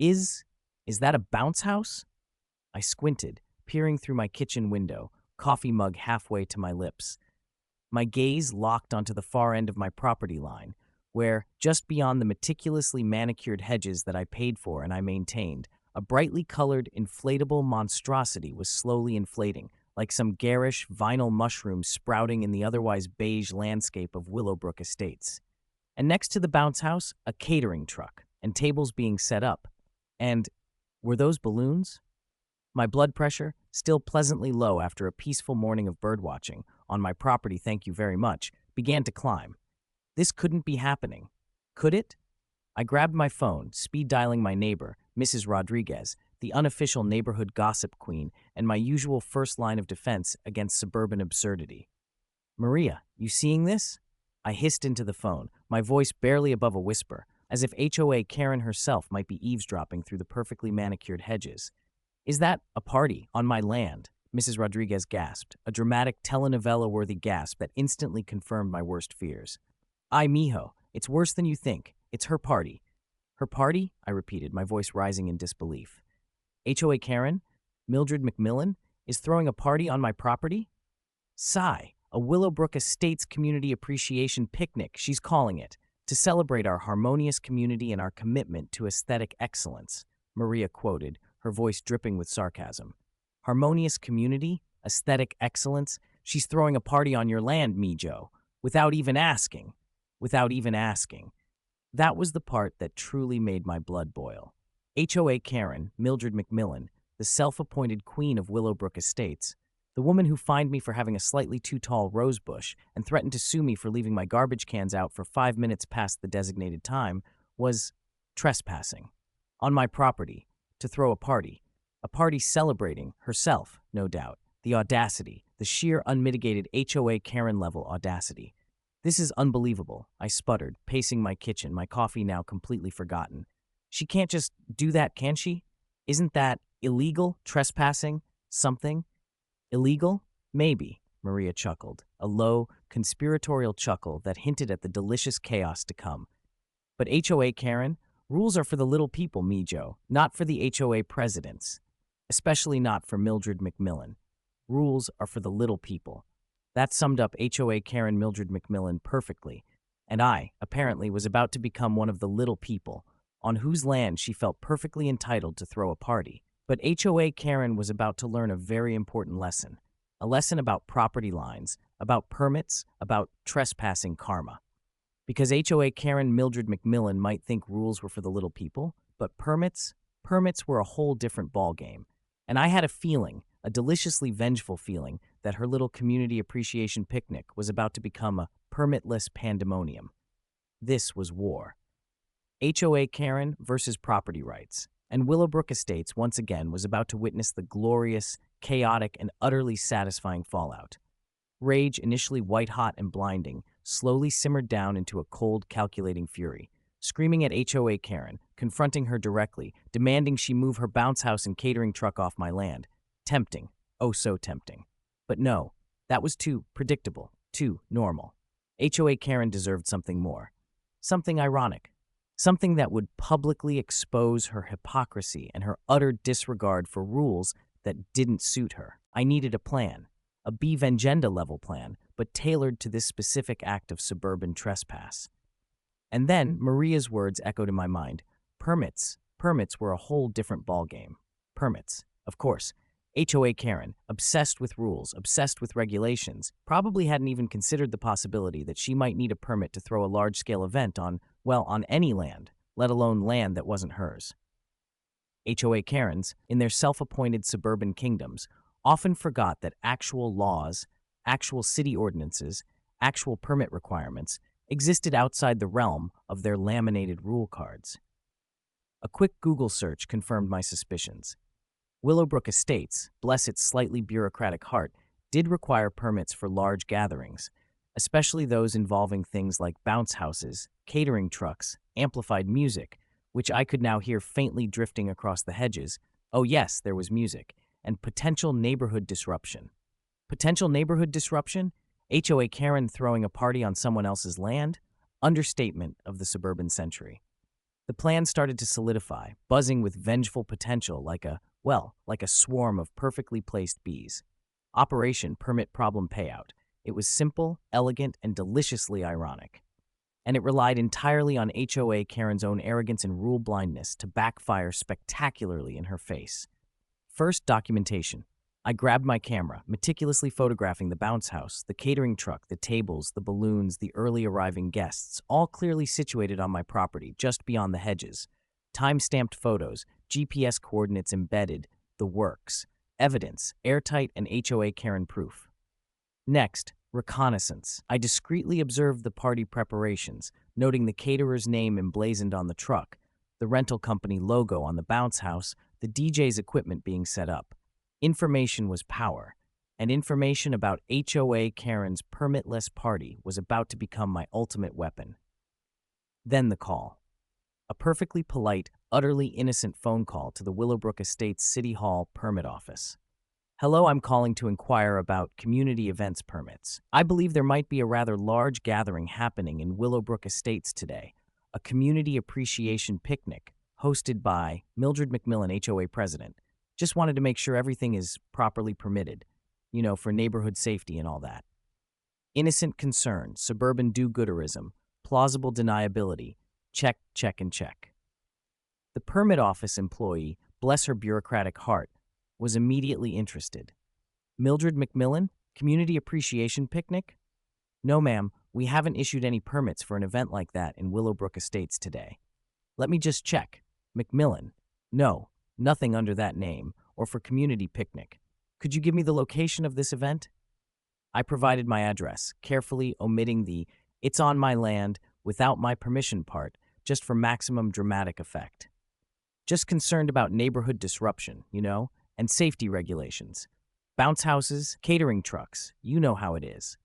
Is, is that a bounce house? I squinted, peering through my kitchen window, coffee mug halfway to my lips. My gaze locked onto the far end of my property line, where, just beyond the meticulously manicured hedges that I paid for and I maintained, a brightly colored, inflatable monstrosity was slowly inflating, like some garish vinyl mushroom sprouting in the otherwise beige landscape of Willowbrook Estates. And next to the bounce house, a catering truck, and tables being set up. And were those balloons? My blood pressure, still pleasantly low after a peaceful morning of birdwatching, on my property, thank you very much, began to climb. This couldn't be happening. Could it? I grabbed my phone, speed dialing my neighbor, Mrs. Rodriguez, the unofficial neighborhood gossip queen, and my usual first line of defense against suburban absurdity. Maria, you seeing this? I hissed into the phone, my voice barely above a whisper, as if HOA Karen herself might be eavesdropping through the perfectly manicured hedges. Is that a party on my land? Mrs. Rodriguez gasped, a dramatic telenovela-worthy gasp that instantly confirmed my worst fears. Ay, mijo, it's worse than you think. It's her party. Her party? I repeated, my voice rising in disbelief. HOA Karen, Mildred McMillan, is throwing a party on my property? Sigh, a Willowbrook Estates Community Appreciation Picnic, she's calling it, to celebrate our harmonious community and our commitment to aesthetic excellence, Maria quoted, her voice dripping with sarcasm. Harmonious community? Aesthetic excellence? She's throwing a party on your land, mijo. Without even asking. Without even asking. That was the part that truly made my blood boil. HOA Karen, Mildred McMillan, the self-appointed queen of Willowbrook Estates, the woman who fined me for having a slightly too tall rose bush and threatened to sue me for leaving my garbage cans out for 5 minutes past the designated time, was trespassing on my property to throw a party celebrating herself, no doubt, the audacity, the sheer unmitigated HOA Karen-level audacity. This is unbelievable, I sputtered, pacing my kitchen, my coffee now completely forgotten. She can't just do that, can she? Isn't that illegal, trespassing, something? Illegal? Maybe, Maria chuckled, a low, conspiratorial chuckle that hinted at the delicious chaos to come. But HOA Karen, rules are for the little people, mijo, not for the HOA presidents. Especially not for Mildred McMillan. Rules are for the little people. That summed up HOA Karen Mildred McMillan perfectly, and I, apparently, was about to become one of the little people, on whose land she felt perfectly entitled to throw a party. But HOA Karen was about to learn a very important lesson, a lesson about property lines, about permits, about trespassing karma. Because HOA Karen Mildred McMillan might think rules were for the little people, but permits were a whole different ballgame. And I had a feeling, a deliciously vengeful feeling, that her little community appreciation picnic was about to become a permitless pandemonium. This was war. HOA Karen versus property rights. And Willowbrook Estates once again was about to witness the glorious, chaotic, and utterly satisfying fallout. Rage, initially white-hot and blinding, slowly simmered down into a cold, calculating fury. Screaming at HOA Karen, confronting her directly, demanding she move her bounce house and catering truck off my land. Tempting. Oh, so tempting. But no, that was too predictable, too normal. HOA Karen deserved something more. Something ironic. Something that would publicly expose her hypocrisy and her utter disregard for rules that didn't suit her. I needed a plan. A B. Vengenda-level plan, but tailored to this specific act of suburban trespass. And then Maria's words echoed in my mind. Permits were a whole different ballgame. Permits, of course. HOA Karen, obsessed with rules, obsessed with regulations, probably hadn't even considered the possibility that she might need a permit to throw a large-scale event on any land, let alone land that wasn't hers. HOA Karens, in their self-appointed suburban kingdoms, often forgot that actual laws, actual city ordinances, actual permit requirements existed outside the realm of their laminated rule cards. A quick Google search confirmed my suspicions. Willowbrook Estates, bless its slightly bureaucratic heart, did require permits for large gatherings, especially those involving things like bounce houses, catering trucks, amplified music, which I could now hear faintly drifting across the hedges. Oh yes, there was music, and potential neighborhood disruption. Potential neighborhood disruption? HOA Karen throwing a party on someone else's land? Understatement of the suburban century. The plan started to solidify, buzzing with vengeful potential like a swarm of perfectly placed bees. Operation Permit Problem Payout. It was simple, elegant, and deliciously ironic. And it relied entirely on HOA Karen's own arrogance and rule blindness to backfire spectacularly in her face. First, documentation. I grabbed my camera, meticulously photographing the bounce house, the catering truck, the tables, the balloons, the early arriving guests, all clearly situated on my property, just beyond the hedges. Time-stamped photos, GPS coordinates embedded, the works. Evidence, airtight and HOA Karen proof. Next, reconnaissance. I discreetly observed the party preparations, noting the caterer's name emblazoned on the truck, the rental company logo on the bounce house, the DJ's equipment being set up. Information was power, and information about HOA Karen's permitless party was about to become my ultimate weapon. Then the call. A perfectly polite, utterly innocent phone call to the Willowbrook Estates City Hall permit office. Hello, I'm calling to inquire about community events permits. I believe there might be a rather large gathering happening in Willowbrook Estates today, a community appreciation picnic hosted by Mildred McMillan, HOA president. Just wanted to make sure everything is properly permitted, for neighborhood safety and all that. Innocent concern, suburban do-gooderism, plausible deniability, check, check, and check. The permit office employee, bless her bureaucratic heart, was immediately interested. Mildred McMillan, Community Appreciation Picnic? No, ma'am, we haven't issued any permits for an event like that in Willowbrook Estates today. Let me just check. McMillan? No, nothing under that name, or for community picnic. Could you give me the location of this event? I provided my address, carefully omitting the "it's on my land, without my permission" part, just for maximum dramatic effect. Just concerned about neighborhood disruption, and safety regulations. Bounce houses, catering trucks, you know how it is.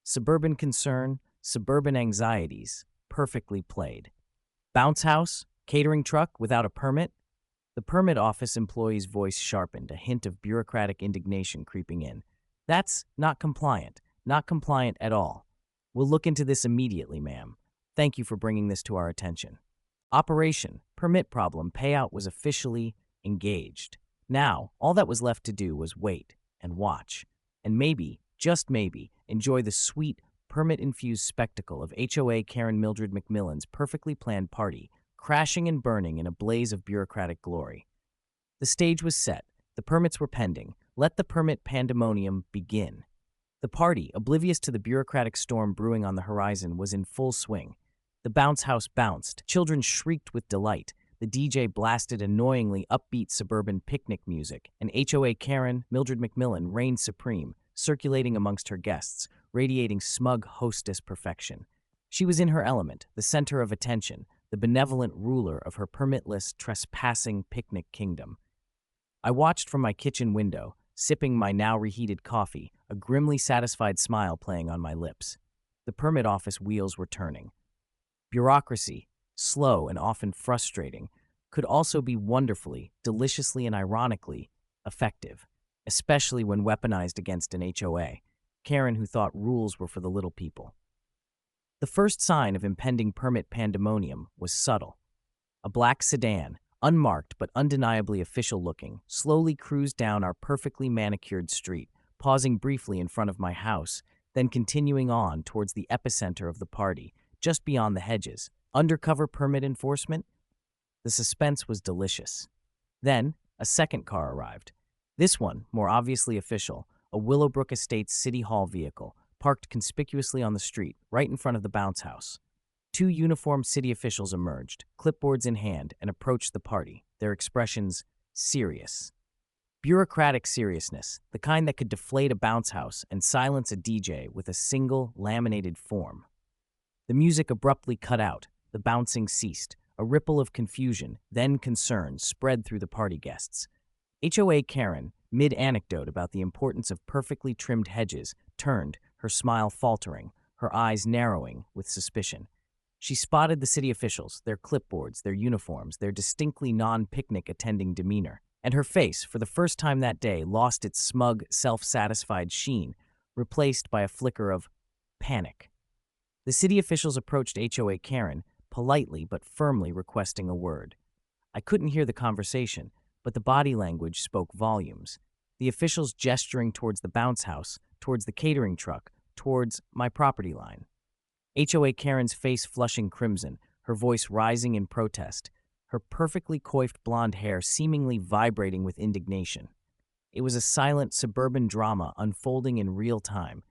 Suburban concern, suburban anxieties, perfectly played. Bounce house, catering truck without a permit? The permit office employee's voice sharpened, a hint of bureaucratic indignation creeping in. That's not compliant at all. We'll look into this immediately, ma'am. Thank you for bringing this to our attention. Operation Permit Problem Payout was officially engaged. Now, all that was left to do was wait and watch, and maybe, just maybe, enjoy the sweet, permit-infused spectacle of HOA Karen Mildred McMillan's perfectly planned party, crashing and burning in a blaze of bureaucratic glory. The stage was set. The permits were pending. Let the permit pandemonium begin. The party, oblivious to the bureaucratic storm brewing on the horizon, was in full swing. The bounce house bounced. Children shrieked with delight. The DJ blasted annoyingly upbeat suburban picnic music, and HOA Karen, Mildred McMillan, reigned supreme, circulating amongst her guests, radiating smug hostess perfection. She was in her element, the center of attention, the benevolent ruler of her permitless, trespassing picnic kingdom. I watched from my kitchen window, sipping my now reheated coffee, a grimly satisfied smile playing on my lips. The permit office wheels were turning. Bureaucracy, slow and often frustrating, could also be wonderfully, deliciously, and ironically effective, especially when weaponized against an HOA, Karen who thought rules were for the little people. The first sign of impending permit pandemonium was subtle. A black sedan, unmarked but undeniably official-looking, slowly cruised down our perfectly manicured street, pausing briefly in front of my house, then continuing on towards the epicenter of the party, just beyond the hedges. Undercover permit enforcement? The suspense was delicious. Then, a second car arrived. This one, more obviously official, a Willowbrook Estates City Hall vehicle, parked conspicuously on the street, right in front of the bounce house. Two uniformed city officials emerged, clipboards in hand, and approached the party, their expressions serious. Bureaucratic seriousness, the kind that could deflate a bounce house and silence a DJ with a single laminated form. The music abruptly cut out. The bouncing ceased. A ripple of confusion, then concern, spread through the party guests. HOA Karen, mid-anecdote about the importance of perfectly trimmed hedges, turned, her smile faltering, her eyes narrowing with suspicion. She spotted the city officials, their clipboards, their uniforms, their distinctly non-picnic attending demeanor, and her face, for the first time that day, lost its smug, self-satisfied sheen, replaced by a flicker of panic. The city officials approached HOA Karen, politely but firmly requesting a word. I couldn't hear the conversation, but the body language spoke volumes. The officials gesturing towards the bounce house, towards the catering truck, towards my property line. HOA Karen's face flushing crimson, her voice rising in protest, her perfectly coiffed blonde hair seemingly vibrating with indignation. It was a silent suburban drama unfolding in real time,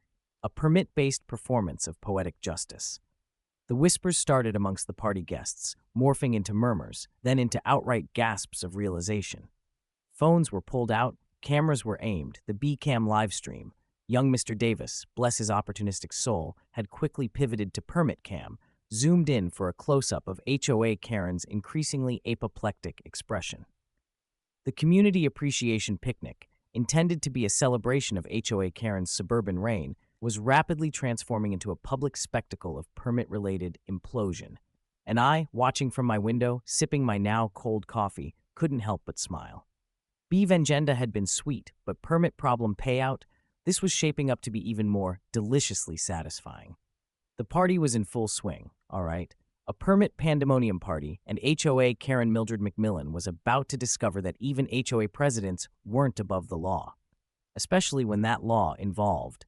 a permit-based performance of poetic justice. The whispers started amongst the party guests, morphing into murmurs, then into outright gasps of realization. Phones were pulled out, cameras were aimed, the B-Cam livestream. Young Mr. Davis, bless his opportunistic soul, had quickly pivoted to Permit Cam, zoomed in for a close-up of HOA Karen's increasingly apoplectic expression. The Community Appreciation Picnic, intended to be a celebration of HOA Karen's suburban reign, was rapidly transforming into a public spectacle of permit-related implosion. And I, watching from my window, sipping my now cold coffee, couldn't help but smile. B-Vengenda had been sweet, but permit problem payout, this was shaping up to be even more deliciously satisfying. The party was in full swing, all right. A permit pandemonium party, and HOA Karen Mildred McMillan was about to discover that even HOA presidents weren't above the law, especially when that law involved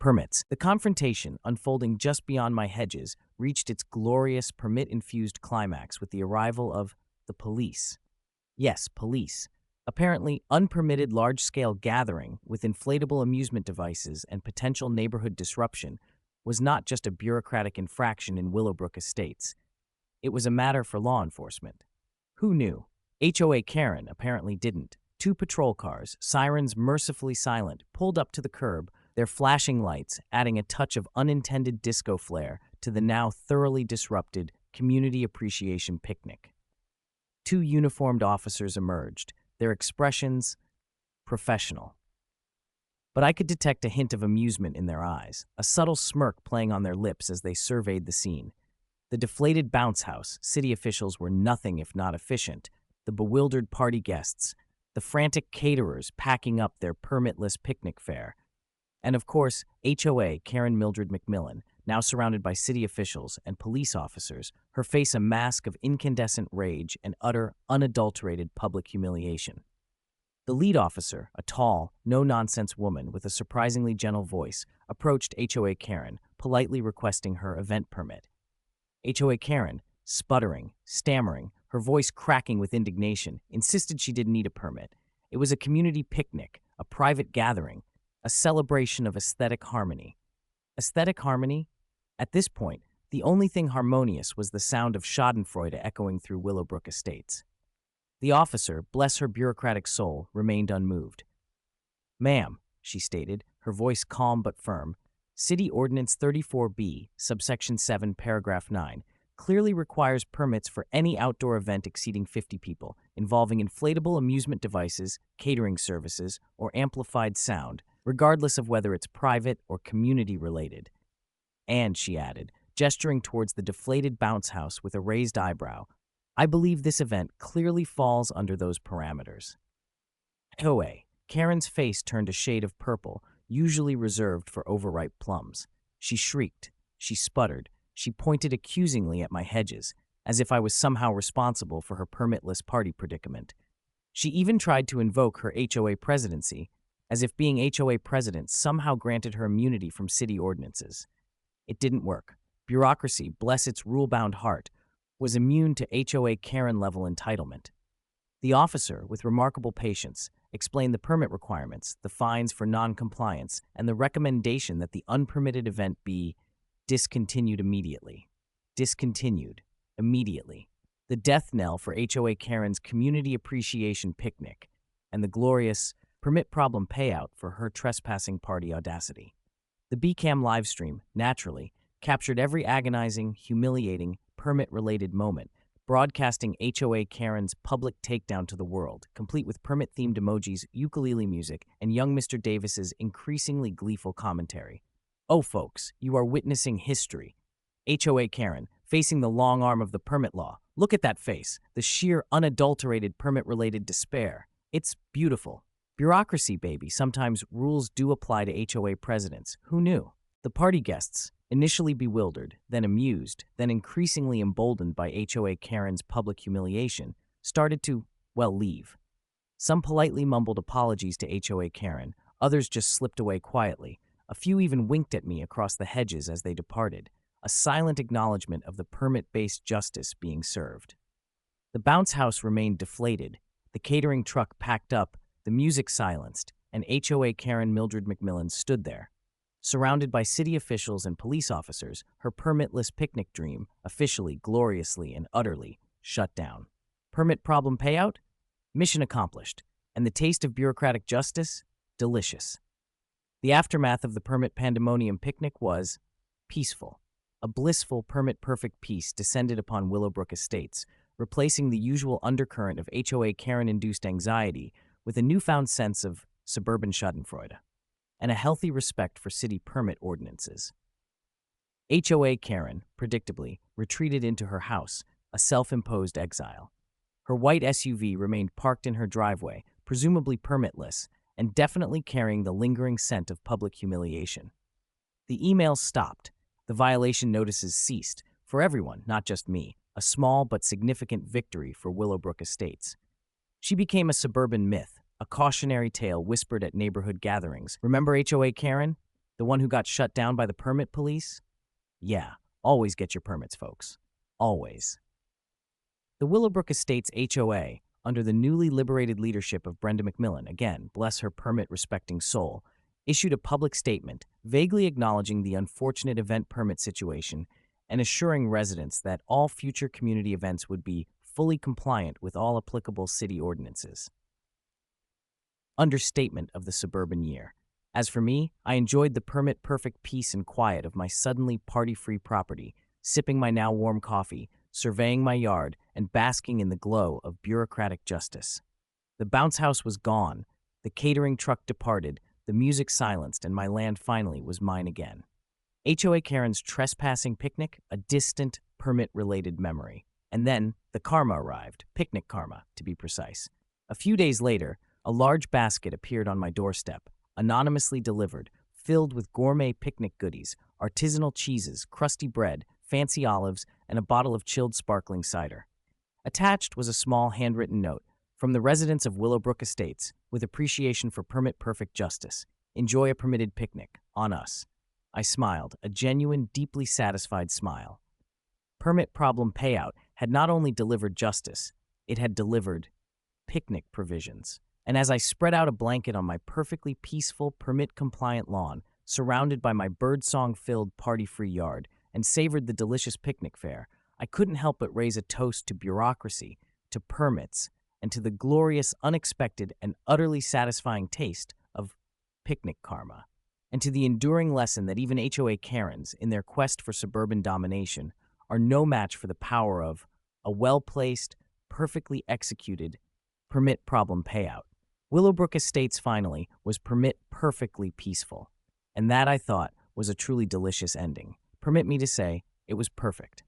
permits. The confrontation, unfolding just beyond my hedges, reached its glorious permit-infused climax with the arrival of the police. Yes, police. Apparently, unpermitted large-scale gathering with inflatable amusement devices and potential neighborhood disruption was not just a bureaucratic infraction in Willowbrook Estates. It was a matter for law enforcement. Who knew? HOA Karen apparently didn't. 2 patrol cars, sirens mercifully silent, pulled up to the curb, their flashing lights adding a touch of unintended disco flair to the now thoroughly disrupted Community Appreciation Picnic. 2 uniformed officers emerged, their expressions professional. But I could detect a hint of amusement in their eyes, a subtle smirk playing on their lips as they surveyed the scene. The deflated bounce house, city officials were nothing if not efficient, the bewildered party guests, the frantic caterers packing up their permitless picnic fare, and of course, HOA Karen Mildred McMillan, now surrounded by city officials and police officers, her face a mask of incandescent rage and utter, unadulterated public humiliation. The lead officer, a tall, no-nonsense woman with a surprisingly gentle voice, approached HOA Karen, politely requesting her event permit. HOA Karen, sputtering, stammering, her voice cracking with indignation, insisted she didn't need a permit. It was a community picnic, a private gathering, a celebration of aesthetic harmony. Aesthetic harmony? At this point, the only thing harmonious was the sound of schadenfreude echoing through Willowbrook Estates. The officer, bless her bureaucratic soul, remained unmoved. "Ma'am," she stated, her voice calm but firm, City Ordinance 34B, subsection 7, paragraph 9, clearly requires permits for any outdoor event exceeding 50 people, involving inflatable amusement devices, catering services, or amplified sound, regardless of whether it's private or community-related. And, she added, gesturing towards the deflated bounce house with a raised eyebrow, I believe this event clearly falls under those parameters. HOA. Karen's face turned a shade of purple, usually reserved for overripe plums. She shrieked. She sputtered. She pointed accusingly at my hedges, as if I was somehow responsible for her permitless party predicament. She even tried to invoke her HOA presidency, as if being HOA president somehow granted her immunity from city ordinances. It didn't work. Bureaucracy, bless its rule-bound heart, was immune to HOA Karen-level entitlement. The officer, with remarkable patience, explained the permit requirements, the fines for non-compliance, and the recommendation that the unpermitted event be discontinued immediately. Discontinued. Immediately. The death knell for HOA Karen's Community Appreciation Picnic, and the glorious permit problem payout for her trespassing party audacity. The BCam livestream, naturally, captured every agonizing, humiliating, permit-related moment, broadcasting HOA Karen's public takedown to the world, complete with permit-themed emojis, ukulele music, and young Mr. Davis's increasingly gleeful commentary. Oh, folks, you are witnessing history. HOA Karen, facing the long arm of the permit law. Look at that face, the sheer, unadulterated permit-related despair. It's beautiful. Bureaucracy, baby. Sometimes rules do apply to HOA presidents. Who knew? The party guests, Initially bewildered, then amused, then increasingly emboldened by HOA Karen's public humiliation, started to, well, leave. Some politely mumbled apologies to HOA Karen, others just slipped away quietly. A few even winked at me across the hedges as they departed, a silent acknowledgement of the permit-based justice being served. The bounce house remained deflated, the catering truck packed up, the music silenced, and HOA Karen Mildred McMillan stood there. Surrounded by city officials and police officers, her permitless picnic dream officially, gloriously, and utterly shut down. Permit problem payout? Mission accomplished. And the taste of bureaucratic justice? Delicious. The aftermath of the permit pandemonium picnic was peaceful. A blissful, permit-perfect peace descended upon Willowbrook Estates, replacing the usual undercurrent of HOA Karen-induced anxiety with a newfound sense of suburban schadenfreude and a healthy respect for city permit ordinances. HOA Karen, predictably, retreated into her house, a self-imposed exile. Her white SUV remained parked in her driveway, presumably permitless, and definitely carrying the lingering scent of public humiliation. The emails stopped. The violation notices ceased, for everyone, not just me, a small but significant victory for Willowbrook Estates. She became a suburban myth, a cautionary tale whispered at neighborhood gatherings. Remember HOA Karen? The one who got shut down by the permit police? Yeah, always get your permits, folks. Always. The Willowbrook Estates HOA, under the newly liberated leadership of Brenda McMillan, again, bless her permit-respecting soul, issued a public statement vaguely acknowledging the unfortunate event permit situation and assuring residents that all future community events would be fully compliant with all applicable city ordinances. Understatement of the suburban year. As for me, I enjoyed the permit-perfect peace and quiet of my suddenly party-free property, sipping my now warm coffee, surveying my yard, and basking in the glow of bureaucratic justice. The bounce house was gone, the catering truck departed, the music silenced, and my land finally was mine again. HOA Karen's trespassing picnic, a distant, permit-related memory. And then, the karma arrived, picnic karma, to be precise. A few days later, a large basket appeared on my doorstep, anonymously delivered, filled with gourmet picnic goodies, artisanal cheeses, crusty bread, fancy olives, and a bottle of chilled sparkling cider. Attached was a small handwritten note from the residents of Willowbrook Estates with appreciation for permit-perfect justice. Enjoy a permitted picnic. On us. I smiled, a genuine, deeply satisfied smile. Permit problem payout had not only delivered justice, it had delivered picnic provisions. And as I spread out a blanket on my perfectly peaceful, permit-compliant lawn, surrounded by my birdsong-filled, party-free yard, and savored the delicious picnic fare, I couldn't help but raise a toast to bureaucracy, to permits, and to the glorious, unexpected, and utterly satisfying taste of picnic karma, and to the enduring lesson that even HOA Karens, in their quest for suburban domination, are no match for the power of a well-placed, perfectly executed permit problem payout. Willowbrook Estates finally was permit perfectly peaceful, and that, I thought, was a truly delicious ending. Permit me to say, it was perfect.